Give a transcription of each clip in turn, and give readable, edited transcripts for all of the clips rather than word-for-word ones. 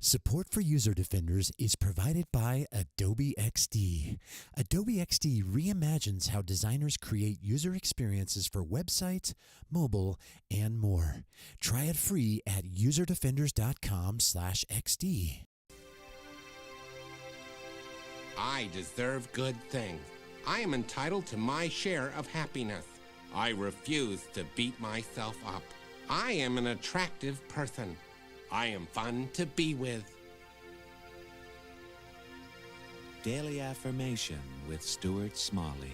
Support for User Defenders is provided by Adobe XD. Adobe XD reimagines how designers create user experiences for websites, mobile, and more. Try it free at userdefenders.com/XD. I deserve good things. I am entitled to my share of happiness. I refuse to beat myself up. I am an attractive person. I am fun to be with. Daily Affirmation with Stuart Smalley.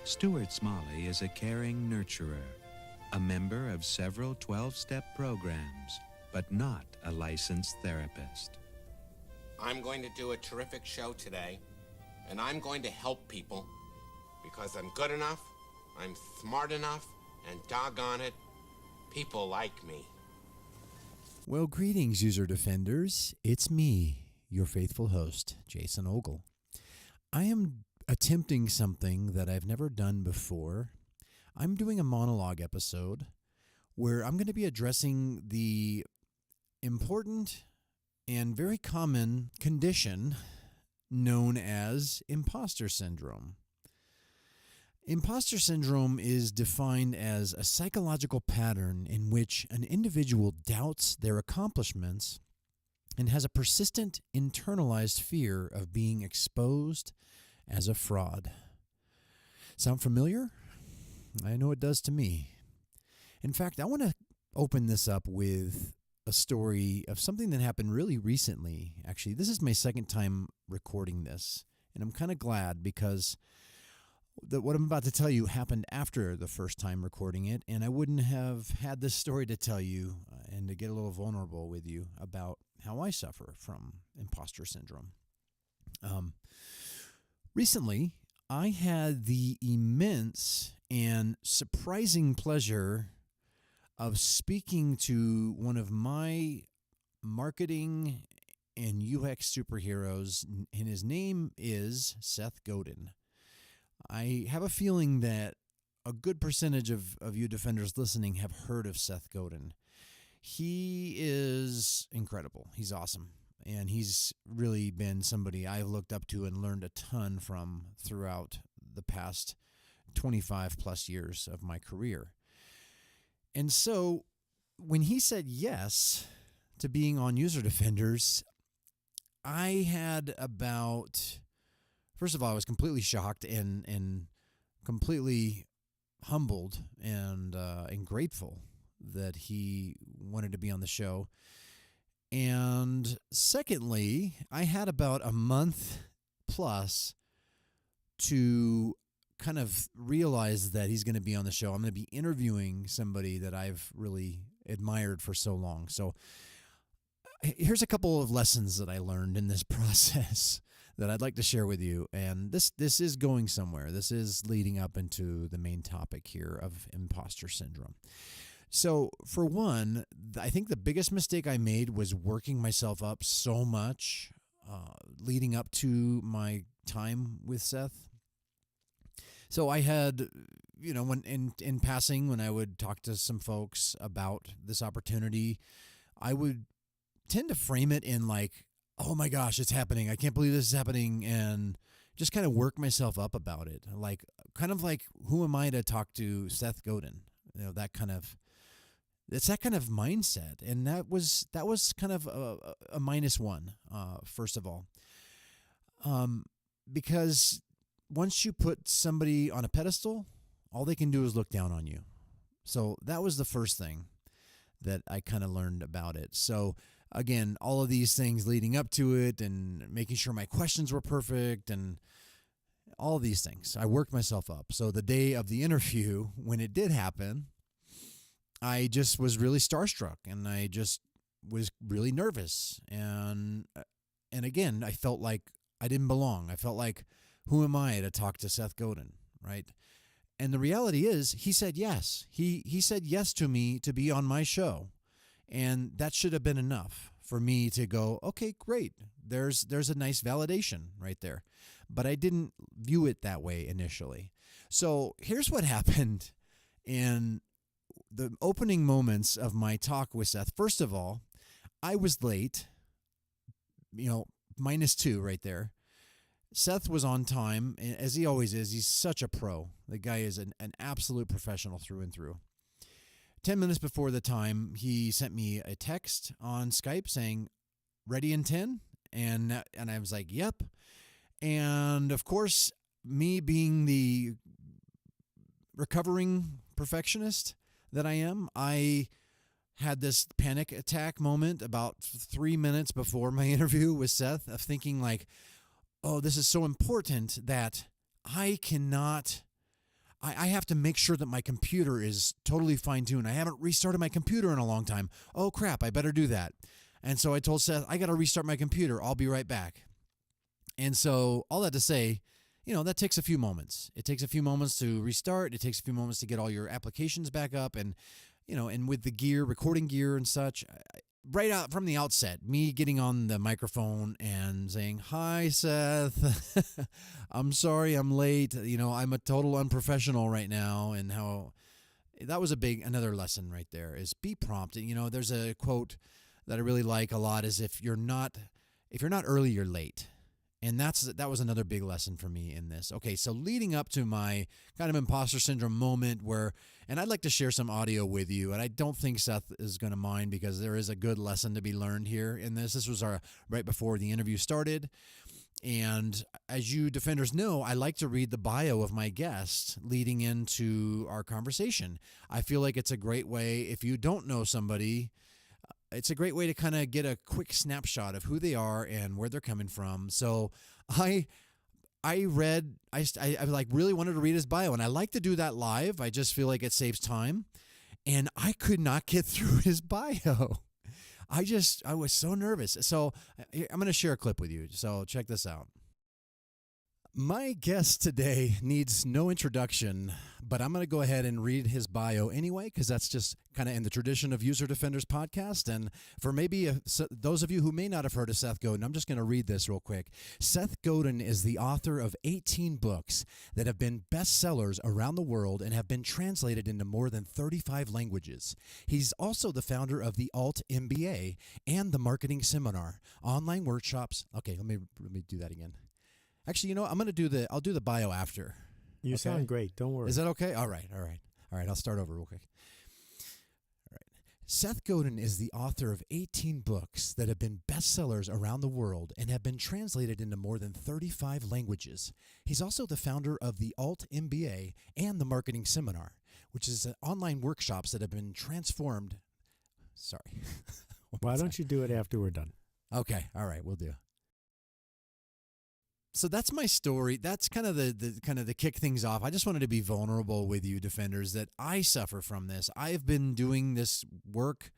Stuart Smalley is a caring nurturer, a member of several 12-step programs, but not a licensed therapist. I'm going to do a terrific show today, and I'm going to help people because I'm good enough, I'm smart enough, and doggone it, people like me. Well, greetings, User Defenders. It's me, your faithful host, Jason Ogle. I am attempting something that I've never done before. I'm doing a monologue episode where I'm going to be addressing the important and very common condition known as Imposter Syndrome. Imposter Syndrome is defined as a psychological pattern in which an individual doubts their accomplishments and has a persistent internalized fear of being exposed as a fraud. Sound familiar? I know it does to me. In fact, I want to open this up with a story of something that happened really recently. Actually, this is my second time recording this, and I'm kind of glad because what I'm about to tell you happened after the first time recording it, and I wouldn't have had this story to tell you and to get a little vulnerable with you about how I suffer from imposter syndrome. Recently, I had the immense and surprising pleasure of speaking to one of my marketing and UX superheroes, and his name is Seth Godin. I have a feeling that a good percentage of you defenders listening have heard of Seth Godin. He is incredible. He's awesome. And he's really been somebody I've looked up to and learned a ton from throughout the past 25 plus years of my career. And so when he said yes to being on User Defenders, I had first of all, I was completely shocked and completely humbled and grateful that he wanted to be on the show. And secondly, I had about a month plus to kind of realize that he's going to be on the show. I'm going to be interviewing somebody that I've really admired for so long. So here's a couple of lessons that I learned in this process that I'd like to share with you. And this is going somewhere. This is leading up into the main topic here of imposter syndrome. So for one, I think the biggest mistake I made was working myself up so much leading up to my time with Seth. So I had, when in passing, when I would talk to some folks about this opportunity, I would tend to frame it in like, oh my gosh, it's happening. I can't believe this is happening. And just kind of work myself up about it. Like, kind of like, who am I to talk to Seth Godin? It's that kind of mindset. And that was kind of a -1, first of all. Because once you put somebody on a pedestal, all they can do is look down on you. So that was the first thing that I kind of learned about it. So again, all of these things leading up to it and making sure my questions were perfect and all of these things, I worked myself up. So the day of the interview, when it did happen, I just was really starstruck and I just was really nervous. And again, I felt like I didn't belong. I felt like, who am I to talk to Seth Godin, right? And the reality is, he said yes. He said yes to me to be on my show. And that should have been enough for me to go, okay, great. There's a nice validation right there. But I didn't view it that way initially. So here's what happened in the opening moments of my talk with Seth. First of all, I was late, -2 right there. Seth was on time, as he always is. He's such a pro. The guy is an absolute professional through and through. 10 minutes before the time, he sent me a text on Skype saying, ready in 10? And I was like, yep. And of course, me being the recovering perfectionist that I am, I had this panic attack moment about 3 minutes before my interview with Seth of thinking like, oh, this is so important that I have to make sure that my computer is totally fine-tuned. I haven't restarted my computer in a long time. Oh, crap, I better do that. And so I told Seth, I got to restart my computer. I'll be right back. And so all that to say, that takes a few moments. It takes a few moments to restart. It takes a few moments to get all your applications back up. And, and with the gear, recording gear and such, right out from the outset, me getting on the microphone and saying, hi, Seth, I'm sorry I'm late. I'm a total unprofessional right now. And how that was another lesson right there is be prompt. And, there's a quote that I really like a lot is if you're not early, you're late. And that was another big lesson for me in this. Okay, so leading up to my kind of imposter syndrome moment and I'd like to share some audio with you, and I don't think Seth is going to mind because there is a good lesson to be learned here in this. This was right before the interview started. And as you defenders know, I like to read the bio of my guest leading into our conversation. I feel like it's a great way, if you don't know somebody, it's a great way to kind of get a quick snapshot of who they are and where they're coming from. So I really wanted to read his bio, and I like to do that live. I just feel like it saves time, and I could not get through his bio. I was so nervous. So I'm going to share a clip with you. So check this out. My guest today needs no introduction, but I'm going to go ahead and read his bio anyway, because that's just kind of in the tradition of User Defenders podcast. And for maybe those of you who may not have heard of Seth Godin, I'm just going to read this real quick. Seth Godin is the author of 18 books that have been bestsellers around the world and have been translated into more than 35 languages. He's also the founder of the Alt MBA and the Marketing Seminar, online workshops. Okay, let me do that again. Actually, I'll do the bio after. You sound great. Don't worry. Is that okay? All right. I'll start over real quick. All right. Seth Godin is the author of 18 books that have been bestsellers around the world and have been translated into more than 35 languages. He's also the founder of the Alt MBA and the Marketing Seminar, which is online workshops that have been transformed. Sorry. Why don't you do it after we're done? Okay. All right. We'll do. So that's my story. That's kind of the kick things off. I just wanted to be vulnerable with you, defenders, that I suffer from this. I've been doing this work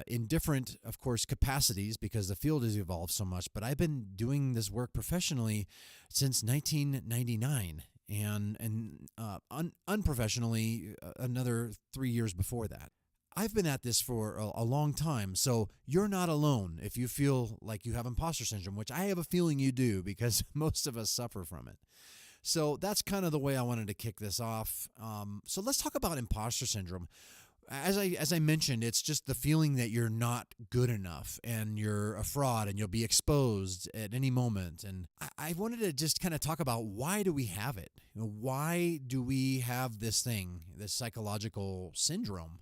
in different, of course, capacities because the field has evolved so much. But I've been doing this work professionally since 1999, and unprofessionally another 3 years before that. I've been at this for a long time, so you're not alone if you feel like you have imposter syndrome, which I have a feeling you do because most of us suffer from it. So that's kind of the way I wanted to kick this off. So let's talk about imposter syndrome. As I mentioned, it's just the feeling that you're not good enough and you're a fraud and you'll be exposed at any moment. And I wanted to just kind of talk about why do we have it? Why do we have this thing, this psychological syndrome?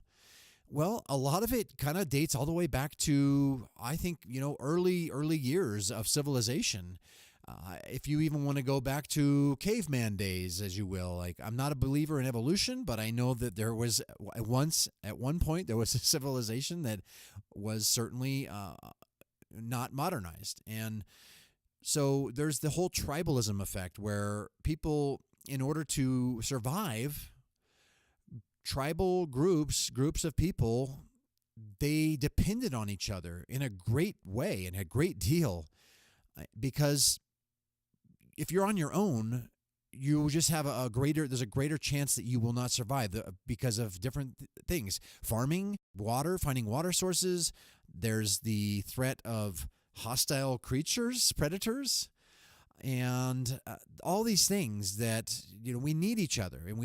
Well, a lot of it kind of dates all the way back to, I think, early years of civilization. If you even want to go back to caveman days, as you will. Like, I'm not a believer in evolution, but I know that there was at one point, there was a civilization that was certainly not modernized. And so there's the whole tribalism effect where people, in order to survive, tribal groups of people, they depended on each other in a great way and a great deal, because if you're on your own, you just have there's a greater chance that you will not survive because of different things. Farming, finding water sources. There's the threat of hostile creatures, predators, and all these things that we need each other, and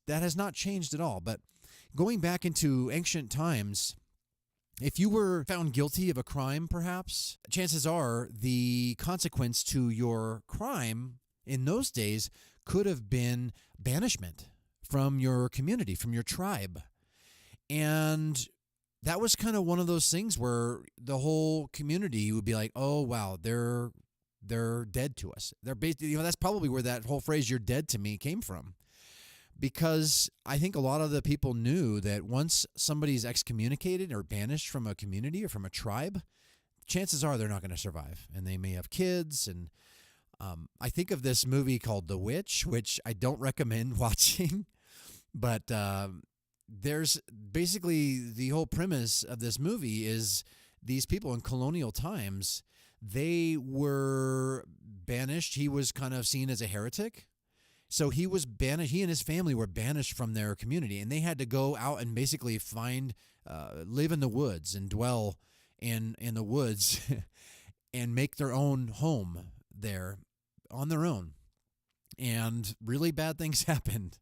that has not changed at all. But going back into ancient times, If you were found guilty of a crime, perhaps, chances are the consequence to your crime in those days could have been banishment from your community, from your tribe. And that was kind of one of those things where the whole community would be like, oh, wow, they're dead to us. They're basically, that's probably where that whole phrase, you're dead to me, came from. Because I think a lot of the people knew that once somebody's excommunicated or banished from a community or from a tribe, chances are they're not going to survive. And they may have kids. And I think of this movie called The Witch, which I don't recommend watching. But there's basically the whole premise of this movie is these people in colonial times, they were banished. He was kind of seen as a heretic. So he was banished. He and his family were banished from their community, and they had to go out and basically live in the woods and dwell in the woods and make their own home there on their own. And really bad things happened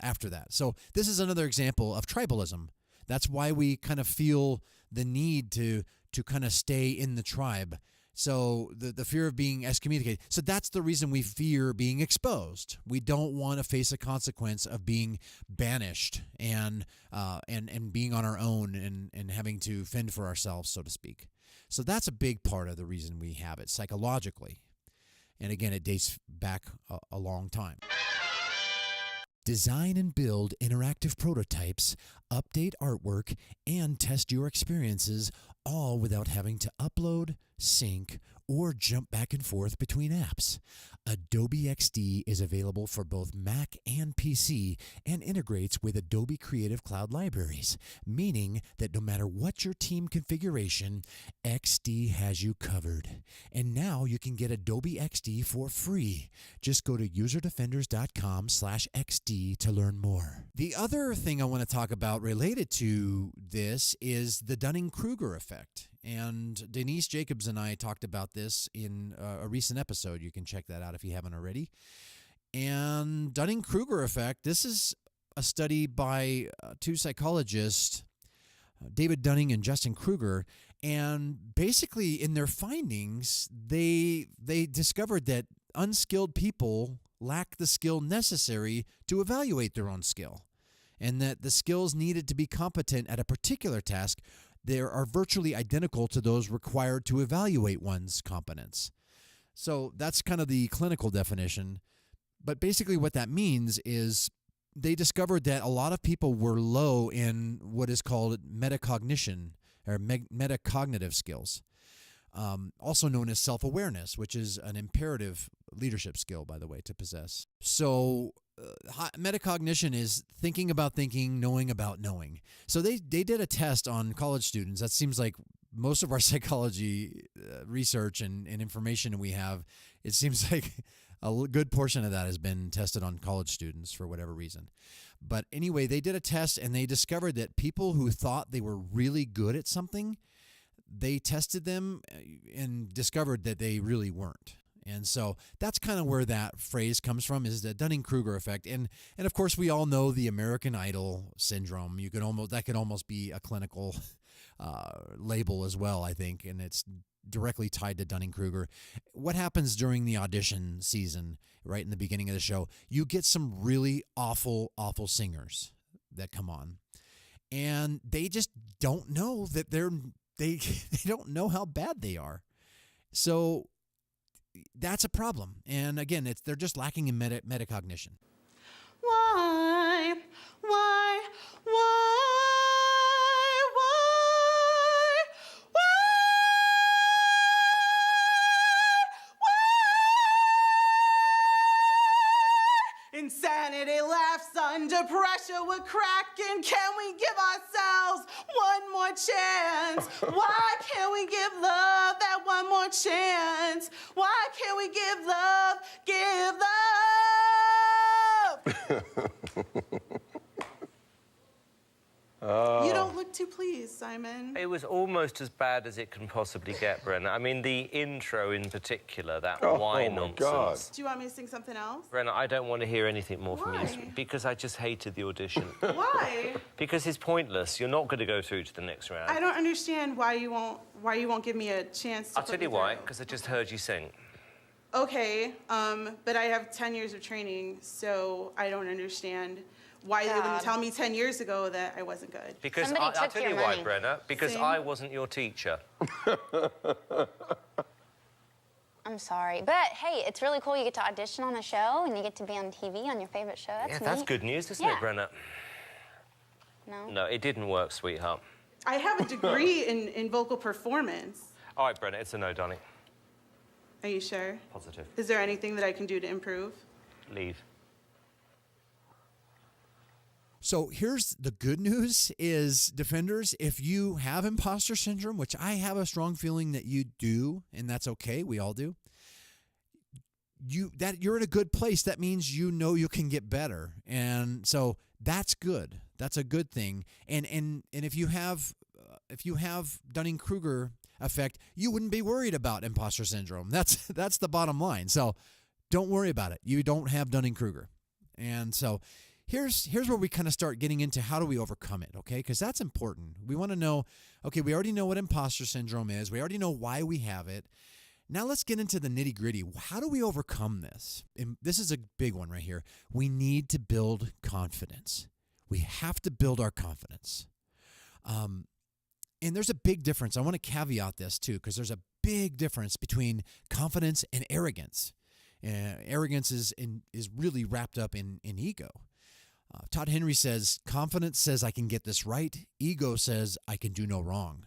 after that. So this is another example of tribalism. That's why we kind of feel the need to kind of stay in the tribe. So the fear of being excommunicated. So that's the reason we fear being exposed. We don't want to face a consequence of being banished and being on our own and having to fend for ourselves, so to speak. So that's a big part of the reason we have it psychologically. And again, it dates back a long time. Design and build interactive prototypes, update artwork, and test your experiences, all without having to upload, sync, or jump back and forth between apps. Adobe XD is available for both Mac and PC and integrates with Adobe Creative Cloud libraries, meaning that no matter what your team configuration, XD has you covered. And now you can get Adobe XD for free. Just go to userdefenders.com/XD to learn more. The other thing I want to talk about related to this is the Dunning-Kruger effect. And Denise Jacobs and I talked about this in a recent episode. You can check that out if you haven't already. And Dunning-Kruger effect, this is a study by two psychologists, David Dunning and Justin Kruger. And basically in their findings, they discovered that unskilled people lack the skill necessary to evaluate their own skill, and that the skills needed to be competent at a particular task there are virtually identical to those required to evaluate one's competence. So that's kind of the clinical definition. But basically what that means is they discovered that a lot of people were low in what is called metacognition or metacognitive skills, also known as self-awareness, which is an imperative leadership skill, by the way, to possess. So metacognition is thinking about thinking, knowing about knowing. So they did a test on college students. That seems like most of our psychology research and information we have, it seems like a good portion of that has been tested on college students for whatever reason. But anyway, they did a test and they discovered that people who thought they were really good at something, they tested them and discovered that they really weren't. And so that's kind of where that phrase comes from, is the Dunning-Kruger effect. And of course, we all know the American Idol syndrome. That could almost be a clinical label as well, I think, and it's directly tied to Dunning-Kruger. What happens during the audition season, right in the beginning of the show, you get some really awful, awful singers that come on, and they just don't know that they don't know how bad they are. So that's a problem. And again, they're just lacking in metacognition. Why? Insanity laughs under pressure, we're cracking. Can we give ourselves one more chance? Why can't we give love that one more chance? Why can't we give love, You don't look too pleased, Simon. It was almost as bad as it can possibly get, Brenna. I mean, the intro in particular, that wine nonsense. God. Do you want me to sing something else? Brenna, I don't want to hear anything more from you. Why? Because I just hated the audition. Why? Because it's pointless. You're not going to go through to the next round. I don't understand why you won't give me a chance to I'll tell you why, because I just heard you sing. Okay, but I have 10 years of training, so I don't understand why they didn't tell me 10 years ago that I wasn't good. Because Somebody I'll took tell your you money. why, Brenna. Because Same. I wasn't your teacher. I'm sorry. But, hey, it's really cool you get to audition on a show and you get to be on TV on your favorite show. That's That's neat. good news, isn't Yeah. it, Brenna? No? No, it didn't work, sweetheart. I have a degree in vocal performance. All right, Brenna, it's a no, darling. Are you sure? Positive. Is there anything that I can do to improve? Leave. So here's the good news is, defenders, if you have imposter syndrome, which I have a strong feeling that you do, and that's okay, we all do, you're in a good place. That means you know you can get better. And so that's good. That's a good thing. And if you have Dunning-Kruger effect, you wouldn't be worried about imposter syndrome. That's the bottom line. So don't worry about it. You don't have Dunning-Kruger. And so here's where we kind of start getting into how do we overcome it, okay? Because that's important. We want to know, okay, we already know what imposter syndrome is. We already know why we have it. Now let's get into the nitty-gritty. How do we overcome this? And this is a big one right here. We need to build confidence. We have to build our confidence. And there's a big difference. I want to caveat this too, because there's a big difference between confidence and arrogance. Arrogance is really wrapped up in ego. Todd Henry says, confidence says I can get this right. Ego says I can do no wrong.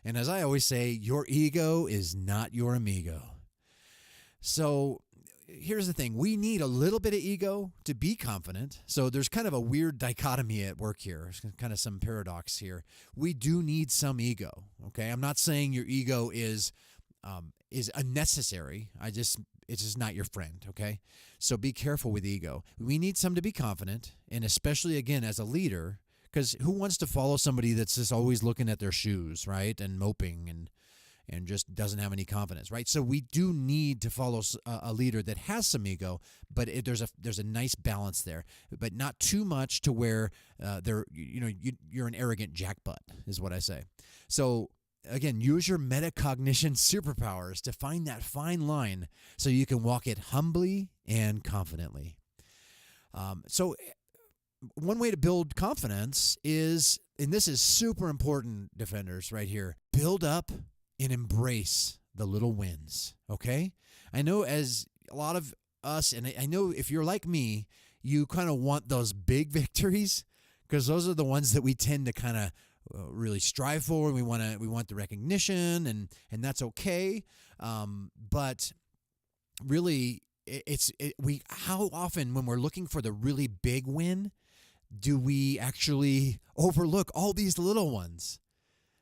And as I always say, your ego is not your amigo. So here's the thing. We need a little bit of ego to be confident. So there's kind of a weird dichotomy at work here. There's kind of some paradox here. We do need some ego, okay? I'm not saying your ego is unnecessary. It's just not your friend, okay? So be careful with ego. We need some to be confident, and especially, again, as a leader, because who wants to follow somebody that's just always looking at their shoes, right, and moping and just doesn't have any confidence, right? So we do need to follow a leader that has some ego, but there's a nice balance there, but not too much to where you're an arrogant jackbutt, is what I say. So again, use your metacognition superpowers to find that fine line so you can walk it humbly and confidently. So one way to build confidence is, and this is super important, defenders, right here, build up and embrace the little wins, okay? I know as a lot of us, and I know if you're like me, you kind of want those big victories because those are the ones that we tend to kind of really strive for. We want the recognition, and that's okay. But really, how often when we're looking for the really big win, do we actually overlook all these little ones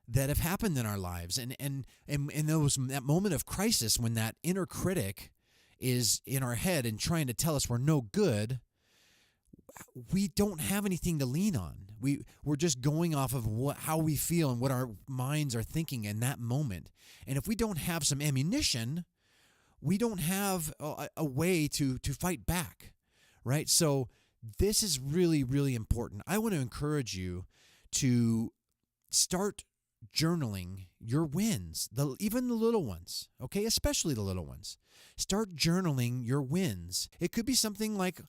that have happened in our lives? And that moment of crisis when that inner critic is in our head and trying to tell us we're no good, we don't have anything to lean on. We're just going off of how we feel and what our minds are thinking in that moment. And if we don't have some ammunition, we don't have a way to fight back, right? So this is really, really important. I want to encourage you to start journaling your wins, even the little ones, okay? Especially the little ones. Start journaling your wins. It could be something like,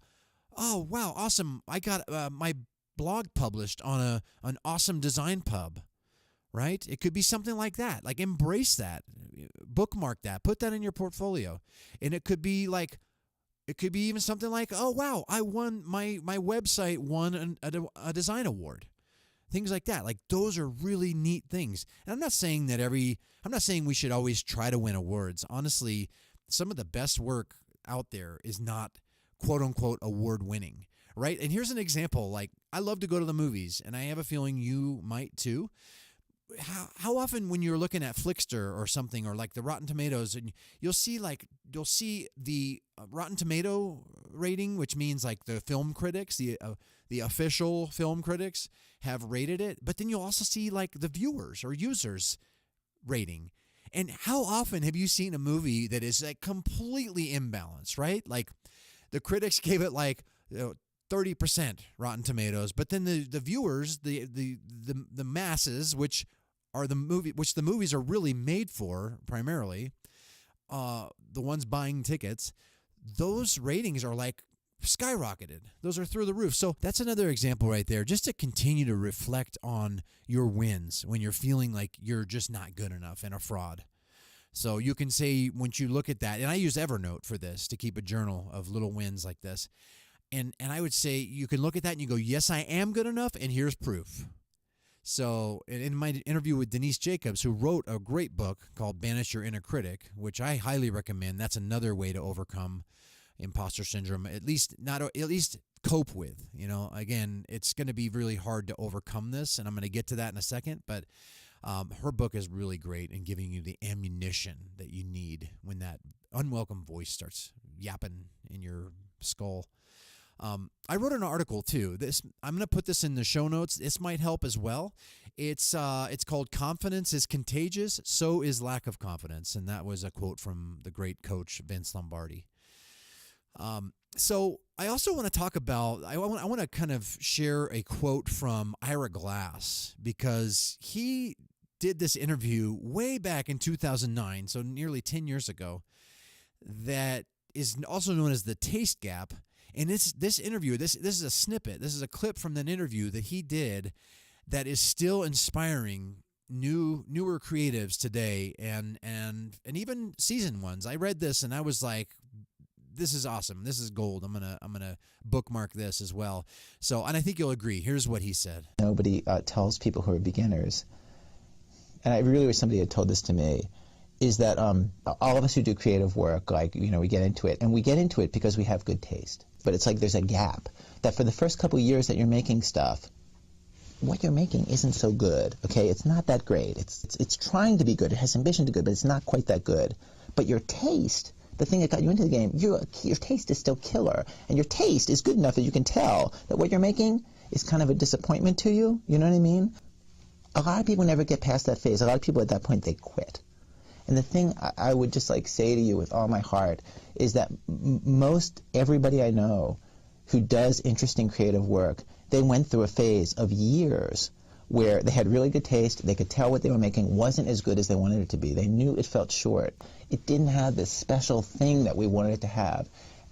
oh, wow, awesome. I got my blog published on an awesome design pub, right? It could be something like that. Like, embrace that. Bookmark that. Put that in your portfolio. And it could be even something like, oh, wow, I won, my website won a design award. Things like that. Like, those are really neat things. And I'm not saying we should always try to win awards. Honestly, some of the best work out there is not quote unquote award winning, right? And here's an example. Like, I love to go to the movies, and I have a feeling you might too. how often when you're looking at Flickster or something, or like the Rotten Tomatoes, and you'll see the Rotten Tomato rating, which means like the film critics, the official film critics have rated it, but then you'll also see like the viewers or users rating. And how often have you seen a movie that is like completely imbalanced, right? Like the critics gave it like 30% Rotten Tomatoes, but then the viewers, the masses, which the movies are really made for primarily, the ones buying tickets, those ratings are like skyrocketed. Those are through the roof. So that's another example right there, just to continue to reflect on your wins when you're feeling like you're just not good enough and a fraud. So you can say, once you look at that, and I use Evernote for this to keep a journal of little wins like this. And I would say you can look at that and you go, yes, I am good enough, and here's proof. So in my interview with Denise Jacobs, who wrote a great book called Banish Your Inner Critic, which I highly recommend. That's another way to overcome imposter syndrome, at least cope with. Again, it's going to be really hard to overcome this, and I'm going to get to that in a second. But her book is really great in giving you the ammunition that you need when that unwelcome voice starts yapping in your skull. I wrote an article too. I'm going to put this in the show notes. This might help as well. It's called "Confidence is Contagious, So is Lack of Confidence," and that was a quote from the great coach Vince Lombardi. So I also want to talk about. I want to kind of share a quote from Ira Glass, because he did this interview way back in 2009, so nearly 10 years ago. That is also known as the Taste Gap. And this interview, this is a snippet. This is a clip from an interview that he did that is still inspiring newer creatives today, and even seasoned ones. I read this and I was like, this is awesome. This is gold. I'm gonna bookmark this as well. So, and I think you'll agree. Here's what he said. Nobody tells people who are beginners, and I really wish somebody had told this to me, is that all of us who do creative work, we get into it, and we get into it because we have good taste. But it's like there's a gap that for the first couple of years that you're making stuff, what you're making isn't so good, okay? It's not that great. It's trying to be good. It has ambition to be good, but it's not quite that good. But your taste, the thing that got you into the game, your taste is still killer. And your taste is good enough that you can tell that what you're making is kind of a disappointment to you. You know what I mean? A lot of people never get past that phase. A lot of people at that point, they quit. And the thing I would just say to you with all my heart is that most everybody I know who does interesting creative work, they went through a phase of years where they had really good taste. They could tell what they were making wasn't as good as they wanted it to be. They knew it felt short. It didn't have this special thing that we wanted it to have.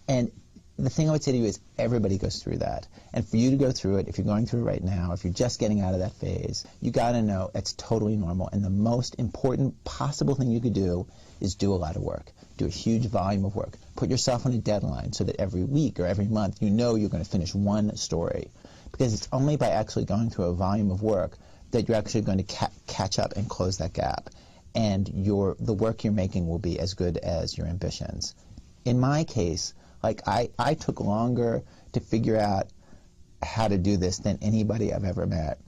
And the thing I would say to you is everybody goes through that. And for you to go through it, if you're going through it right now, if you're just getting out of that phase, you got to know it's totally normal. And the most important possible thing you could do is do a lot of work. Do a huge volume of work. Put yourself on a deadline so that every week or every month you know you're going to finish one story. Because it's only by actually going through a volume of work that you're actually going to catch up and close that gap. And the work you're making will be as good as your ambitions. In my case, I took longer to figure out how to do this than anybody I've ever met.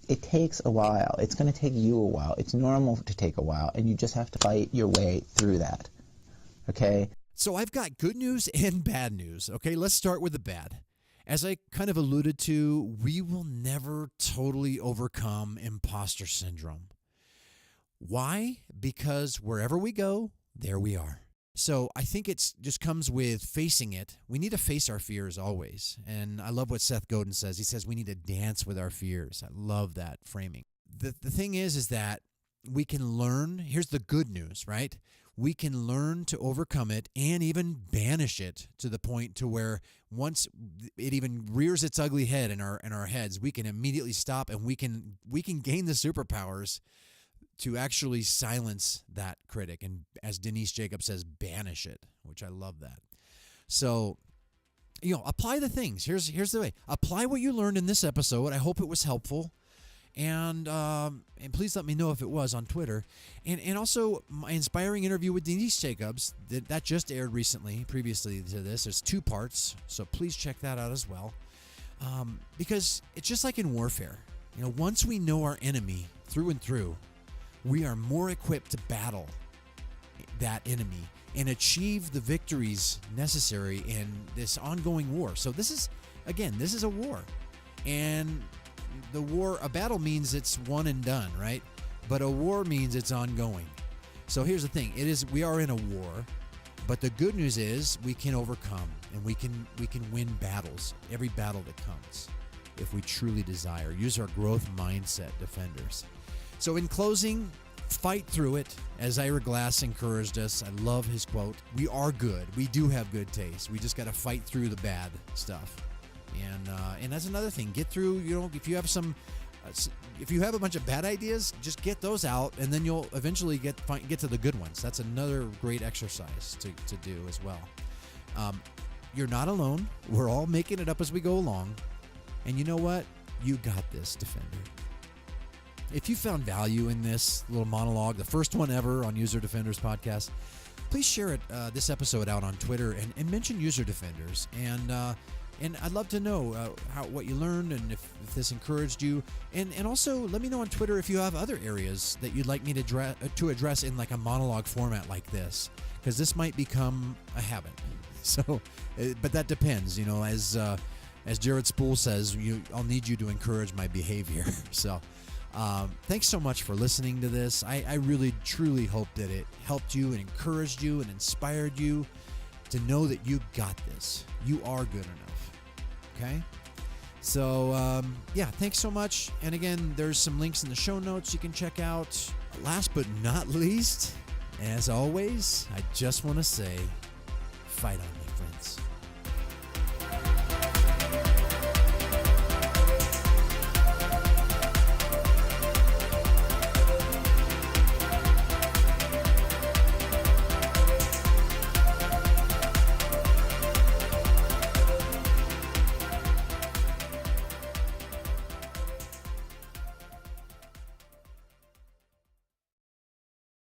It takes a while. It's going to take you a while. It's normal to take a while, and you just have to fight your way through that, okay? So I've got good news and bad news, okay? Let's start with the bad. As I kind of alluded to, we will never totally overcome imposter syndrome. Why? Because wherever we go, there we are. So I think it just comes with facing it. We need to face our fears always. And I love what Seth Godin says. He says we need to dance with our fears. I love that framing. The thing is that we can learn. Here's the good news, right? We can learn to overcome it and even banish it to the point to where once it even rears its ugly head in our heads, we can immediately stop and we can gain the superpowers to actually silence that critic, and as Denise Jacobs says, banish it, which I love that. So, apply the things. Here's the way. Apply what you learned in this episode. I hope it was helpful, and please let me know if it was on Twitter. And also my inspiring interview with Denise Jacobs that just aired recently. Previously to this, there's 2 parts, so please check that out as well. Because it's just like in warfare. once we know our enemy through and through, we are more equipped to battle that enemy and achieve the victories necessary in this ongoing war. So this is a war. And a battle means it's one and done, right? But a war means it's ongoing. So here's the thing. We are in a war, but the good news is we can overcome and we can win battles, every battle that comes, if we truly desire. Use our growth mindset, defenders. So in closing, fight through it. As Ira Glass encouraged us, I love his quote. We are good. We do have good taste. We just got to fight through the bad stuff. And that's another thing. Get through, if you have a bunch of bad ideas, just get those out, and then you'll eventually get to the good ones. That's another great exercise to do as well. You're not alone. We're all making it up as we go along. And you know what? You got this, Defender. If you found value in this little monologue, the first one ever on User Defenders podcast, please share it, this episode out on Twitter and mention User Defenders. And I'd love to know what you learned and if this encouraged you. And also let me know on Twitter if you have other areas that you'd like me to address in like a monologue format like this, because this might become a habit. So, but that depends. As Jared Spool says, I'll need you to encourage my behavior. So. Thanks so much for listening to this. I really, truly hope that it helped you and encouraged you and inspired you to know that you got this. You are good enough. Okay? So, thanks so much. And again, there's some links in the show notes you can check out. Last but not least, as always, I just want to say, fight on.